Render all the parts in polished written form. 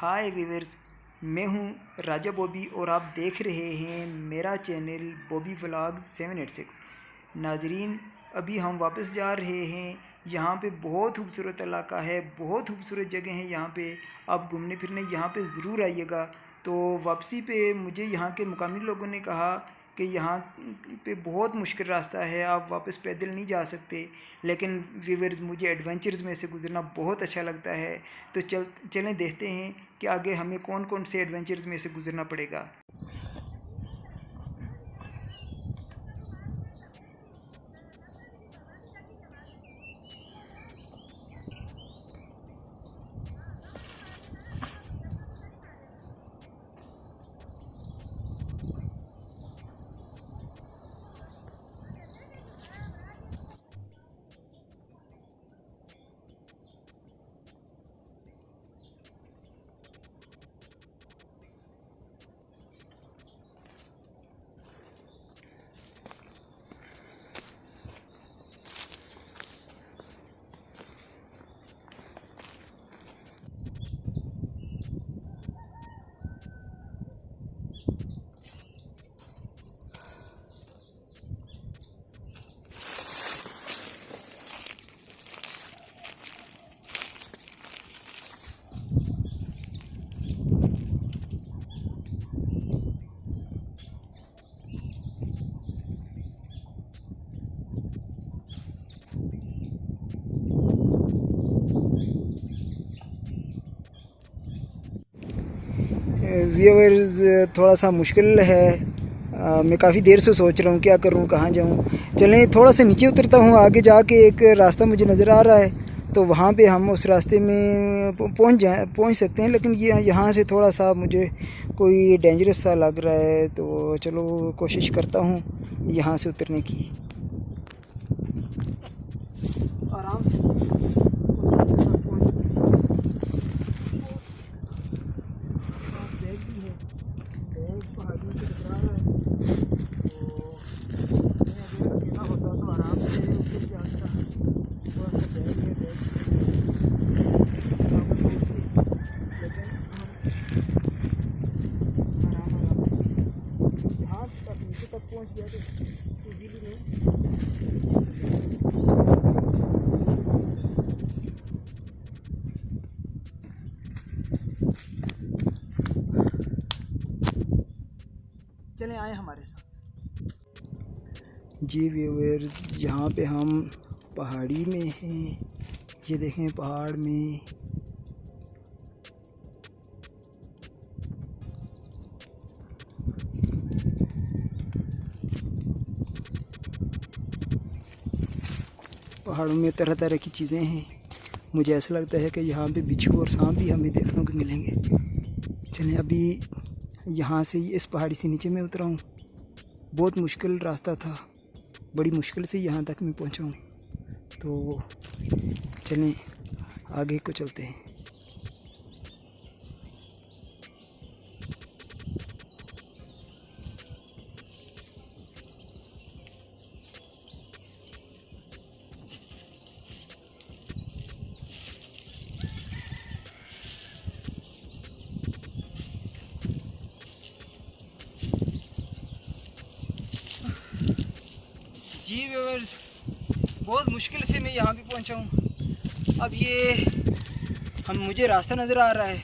हाय viewers, मैं हूं राजा बॉबी और आप देख रहे हैं मेरा चैनल बॉबी व्लॉग 786। नाजरीन, अभी हम वापस जा रहे हैं। यहाँ पे बहुत खूबसूरत इलाका है, बहुत खूबसूरत जगह है। यहाँ पे आप घूमने फिरने यहाँ पे ज़रूर आइएगा। तो वापसी पे मुझे यहाँ के मुकामी लोगों ने कहा कि यहाँ पे बहुत मुश्किल रास्ता है, आप वापस पैदल नहीं जा सकते। लेकिन व्यूअर्स, मुझे एडवेंचर्स में से गुजरना बहुत अच्छा लगता है। तो चलें देखते हैं कि आगे हमें कौन कौन से एडवेंचर्स में से गुजरना पड़ेगा। व्यूअर्स, थोड़ा सा मुश्किल है। मैं काफ़ी देर से सोच रहा हूँ क्या करूँ, कहाँ जाऊँ। चलें थोड़ा सा नीचे उतरता हूँ। आगे जाके एक रास्ता मुझे नज़र आ रहा है, तो वहाँ पे हम उस रास्ते में पहुँच सकते हैं। लेकिन ये यहाँ से थोड़ा सा मुझे कोई डेंजरस सा लग रहा है, तो चलो कोशिश करता हूँ यहाँ से उतरने की। आराम से चले आए हमारे साथ। जी व्यूअर्स, यहाँ पे हम पहाड़ी में हैं। ये देखें पहाड़ में पहाड़ों में तरह तरह की चीज़ें हैं। मुझे ऐसा लगता है कि यहाँ पे बिच्छू और सांप भी हमें देखने को मिलेंगे। चलें, अभी यहाँ से इस पहाड़ी से नीचे मैं उतरा हूँ। बहुत मुश्किल रास्ता था, बड़ी मुश्किल से यहाँ तक मैं पहुँचा हूँ। तो चलें आगे को चलते हैं। जी व्यूअर्स, बहुत मुश्किल से मैं यहाँ पे पहुँचा हूँ। अब ये मुझे रास्ता नज़र आ रहा है,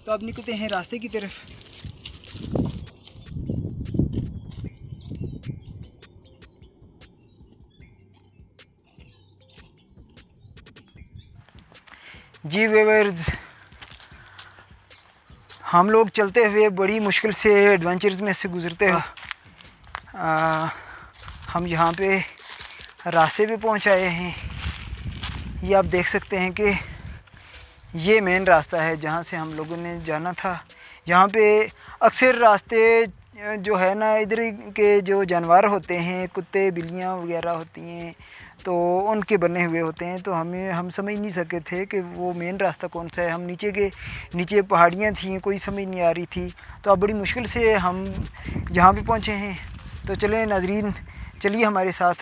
तो अब निकलते हैं रास्ते की तरफ। जी व्यूअर्स, हम लोग चलते हुए बड़ी मुश्किल से एडवेंचर्स में से गुज़रते हुए हम यहाँ पे रास्ते पे पहुँच आए हैं। ये आप देख सकते हैं कि ये मेन रास्ता है जहाँ से हम लोगों ने जाना था। यहाँ पे अक्सर रास्ते जो है ना, इधर के जो जानवर होते हैं, कुत्ते बिल्लियाँ वगैरह होती हैं, तो उनके बने हुए होते हैं। तो हम समझ नहीं सके थे कि वो मेन रास्ता कौन सा है। हम नीचे पहाड़ियाँ थीं, कोई समझ नहीं आ रही थी। तो अब बड़ी मुश्किल से हम यहाँ पे पहुँचे हैं। तो चलें नाजरीन, चलिए हमारे साथ।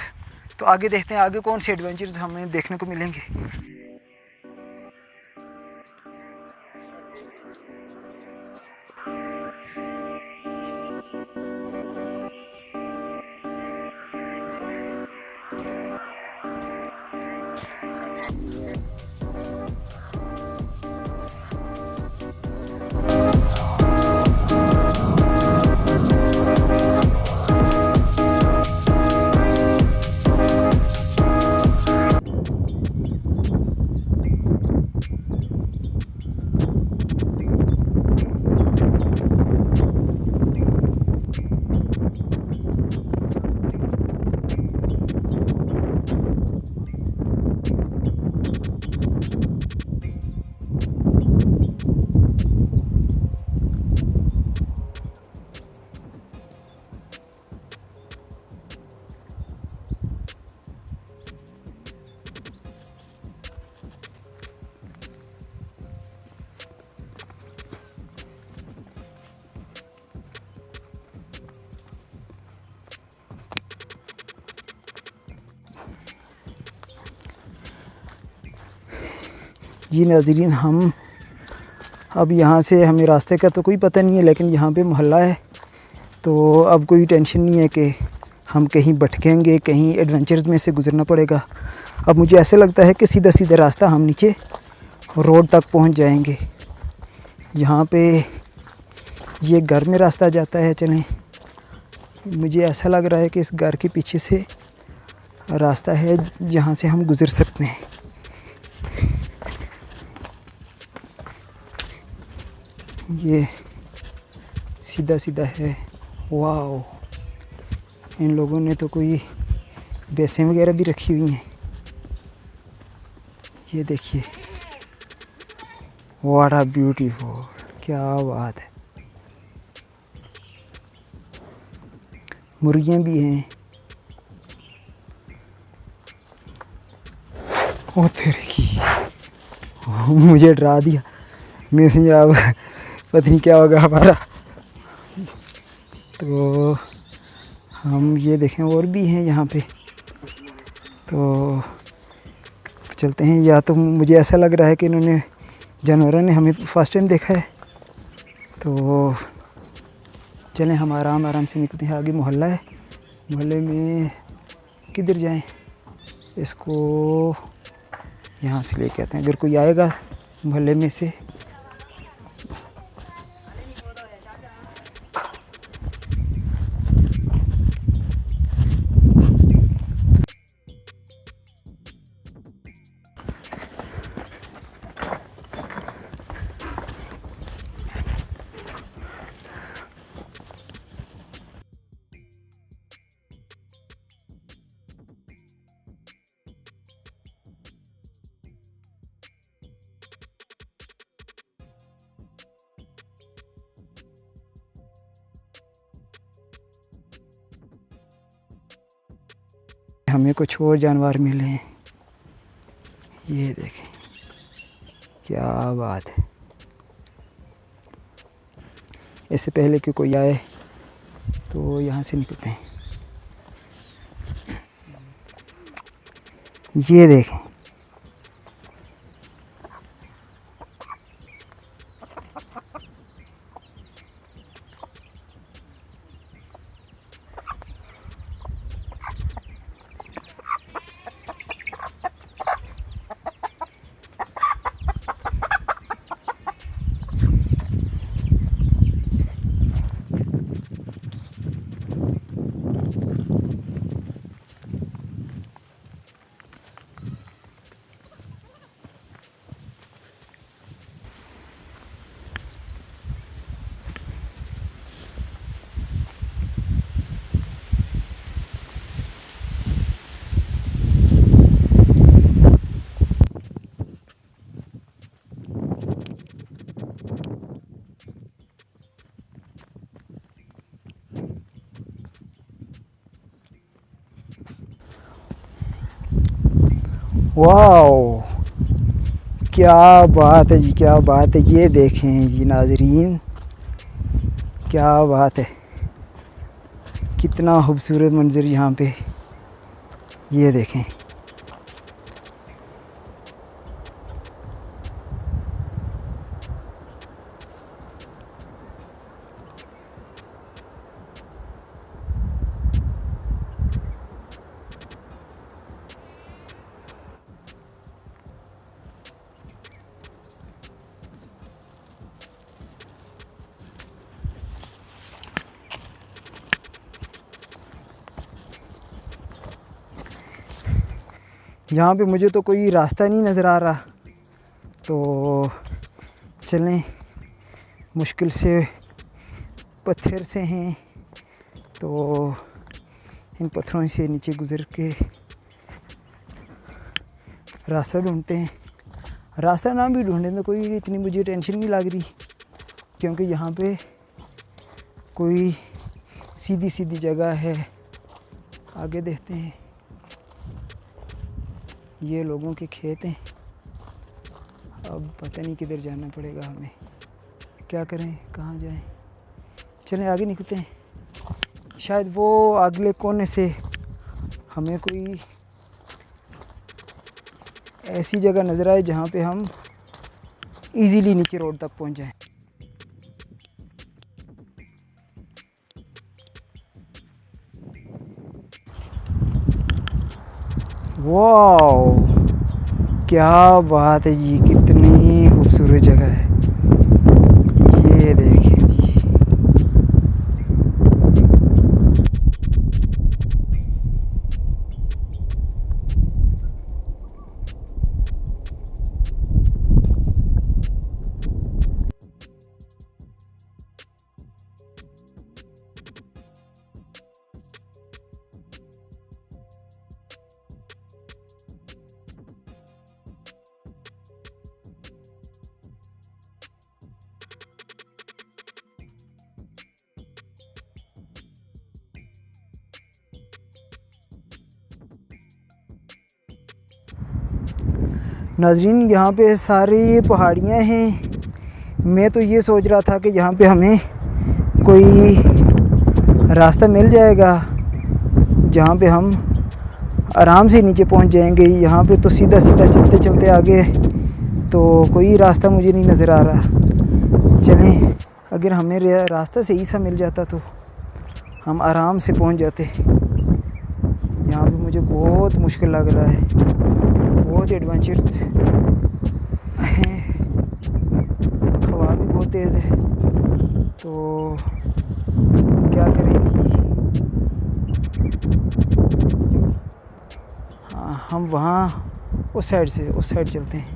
तो आगे देखते हैं आगे कौन से एडवेंचर्स हमें देखने को मिलेंगे। जी नाज़रीन, हम अब यहाँ से हमें रास्ते का तो कोई पता नहीं है, लेकिन यहाँ पे मोहल्ला है तो अब कोई टेंशन नहीं है कि हम कहीं भटकेंगे, कहीं एडवेंचर्स में से गुज़रना पड़ेगा। अब मुझे ऐसे लगता है कि सीधा सीधा रास्ता हम नीचे रोड तक पहुँच जाएंगे। यहाँ पे ये घर में रास्ता जाता है। चलें, मुझे ऐसा लग रहा है कि इस घर के पीछे से रास्ता है जहाँ से हम गुज़र सकते हैं। ये सीधा सीधा है। वाह, इन लोगों ने तो कोई बेसें वगैरह भी रखी हुई हैं। ये देखिए, व्हाट अ ब्यूटीफुल, क्या बात है। मुर्गियाँ भी हैं। ओ तेरे की, मुझे डरा दिया। मैं समझा अब पता नहीं क्या होगा हमारा। तो हम ये देखें और भी हैं यहाँ पे, तो चलते हैं। या तो मुझे ऐसा लग रहा है कि इन्होंने जानवरों ने हमें फर्स्ट टाइम देखा है। तो चलें, हम आराम आराम से निकलते हैं। आगे मोहल्ला है, मोहल्ले में किधर जाएं? इसको यहाँ से लेके आते हैं। अगर कोई आएगा मोहल्ले में से। हमें कुछ और जानवर मिले हैं। ये देखें, क्या बात है। इससे पहले कि कोई आए तो यहाँ से निकलते हैं। ये देखें, वाओ, क्या बात है जी, क्या बात है। ये देखें जी नाज़रीन, क्या बात है। कितना खूबसूरत मंजर यहाँ पे। ये देखें, यहाँ पे मुझे तो कोई रास्ता नहीं नज़र आ रहा। तो चलें, मुश्किल से पत्थर से हैं तो इन पत्थरों से नीचे गुज़र के रास्ता ढूंढते हैं। रास्ता ना भी ढूंढें तो कोई इतनी मुझे टेंशन नहीं लग रही, क्योंकि यहाँ पे कोई सीधी सीधी जगह है। आगे देखते हैं, ये लोगों के खेत हैं। अब पता नहीं किधर जाना पड़ेगा हमें, क्या करें, कहाँ जाएं। चलें आगे निकलते हैं। शायद वो अगले कोने से हमें कोई ऐसी जगह नज़र आए जहाँ पे हम इजीली नीचे रोड तक पहुंच जाएं। वाओ, क्या बात है जी, कितनी खूबसूरत जगह है। ये देखिए जी, नाज़रीन यहाँ पे सारी पहाड़ियाँ हैं। मैं तो ये सोच रहा था कि यहाँ पे हमें कोई रास्ता मिल जाएगा जहाँ पे हम आराम से नीचे पहुँच जाएंगे। यहाँ पे तो सीधा सीधा चलते चलते आगे तो कोई रास्ता मुझे नहीं नज़र आ रहा। चलें, अगर हमें रास्ता सही सा मिल जाता तो हम आराम से पहुँच जाते। यहाँ पे मुझे बहुत मुश्किल लग रहा है, बहुत एडवेंचर है, हवा भी बहुत तेज़ है, तो क्या करें जी। हाँ, हम वहाँ उस साइड चलते हैं।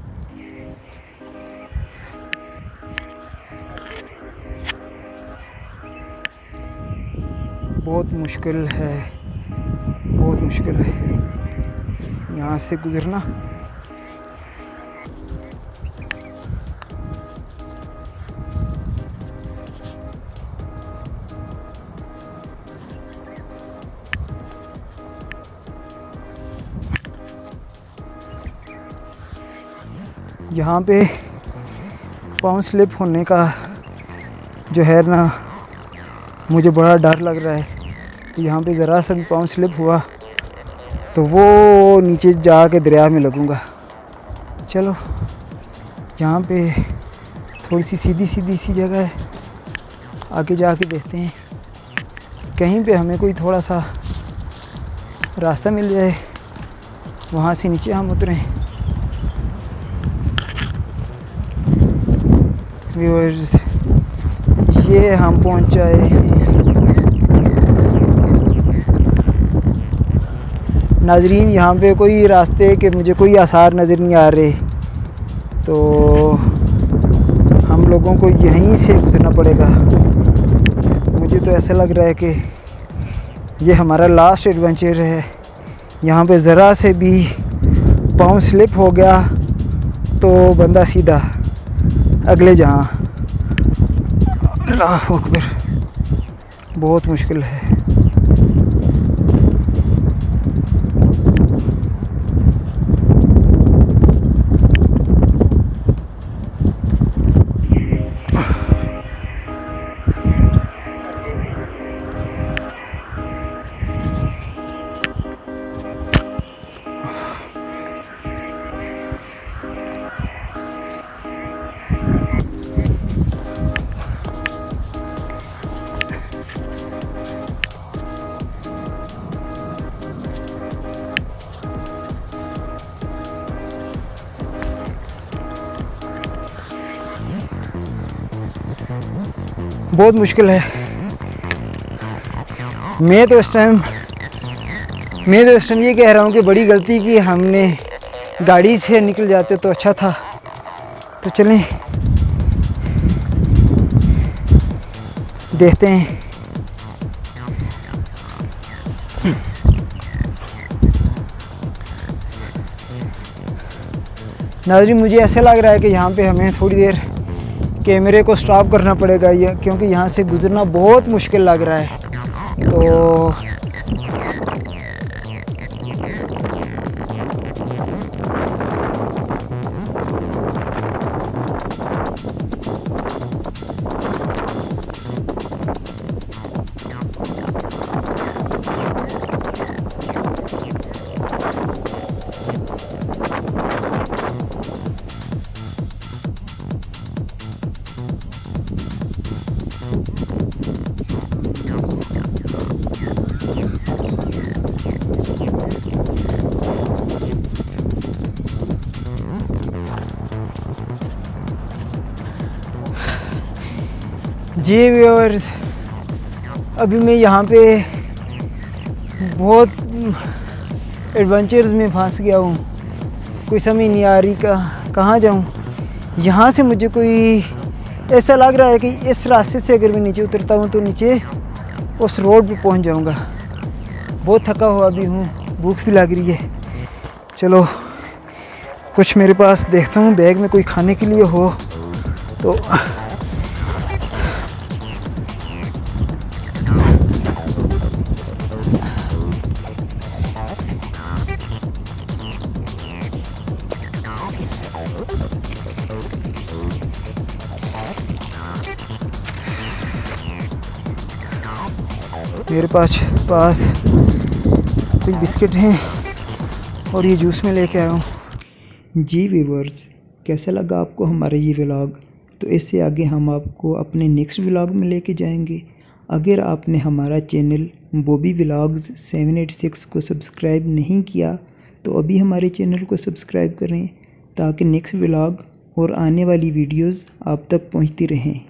बहुत मुश्किल है, बहुत मुश्किल है यहाँ से गुज़रना। यहाँ पे पाँव स्लिप होने का जो है ना, मुझे बड़ा डर लग रहा है। यहाँ पे ज़रा सा भी पाँव स्लिप हुआ तो वो नीचे जाके दरिया में लगूँगा। चलो, यहाँ पे थोड़ी सी सीधी सी जगह है, आगे जाके देखते हैं कहीं पे हमें कोई थोड़ा सा रास्ता मिल जाए, वहाँ से नीचे हम उतरें। व्यूअर्स, ये हम पहुँच जाए हैं। नाज़रीन, यहाँ पे कोई रास्ते के मुझे कोई आसार नज़र नहीं आ रहे, तो हम लोगों को यहीं से गुजरना पड़ेगा। मुझे तो ऐसा लग रहा है कि ये हमारा लास्ट एडवेंचर है। यहाँ पे ज़रा से भी पाँव स्लिप हो गया तो बंदा सीधा अगले जहाँ। अल्लाह अकबर, बहुत मुश्किल है। बहुत मुश्किल है। मैं तो इस टाइम ये कह रहा हूँ कि बड़ी गलती की हमने गाड़ी से निकल जाते तो अच्छा था। तो चलें देखते हैं। नाज़रीन, मुझे ऐसा लग रहा है कि यहाँ पे हमें थोड़ी देर कैमरे को स्टॉप करना पड़ेगा, क्योंकि यहाँ से गुज़रना बहुत मुश्किल लग रहा है। तो जी व्यूअर्स, अभी मैं यहाँ पे बहुत एडवेंचर्स में फंस गया हूँ। कोई समझ नहीं आ रही कहाँ जाऊँ। यहाँ से मुझे कोई ऐसा लग रहा है कि इस रास्ते से अगर मैं नीचे उतरता हूँ तो नीचे उस रोड पे पहुँच जाऊँगा। बहुत थका हुआ भी हूँ, भूख भी लग रही है। चलो कुछ मेरे पास देखता हूँ बैग में कोई खाने के लिए हो तो। मेरे पास कुछ बिस्किट हैं और ये जूस में लेके आया हूँ। जी व्यूअर्स, कैसा लगा आपको हमारा ये व्लॉग? तो इससे आगे हम आपको अपने नेक्स्ट व्लॉग में लेके जाएंगे। अगर आपने हमारा चैनल बॉबी व्लॉग्स 786 को सब्सक्राइब नहीं किया तो अभी हमारे चैनल को सब्सक्राइब करें ताकि नेक्स्ट व्लॉग और आने वाली वीडियोस आप तक पहुंचती रहें।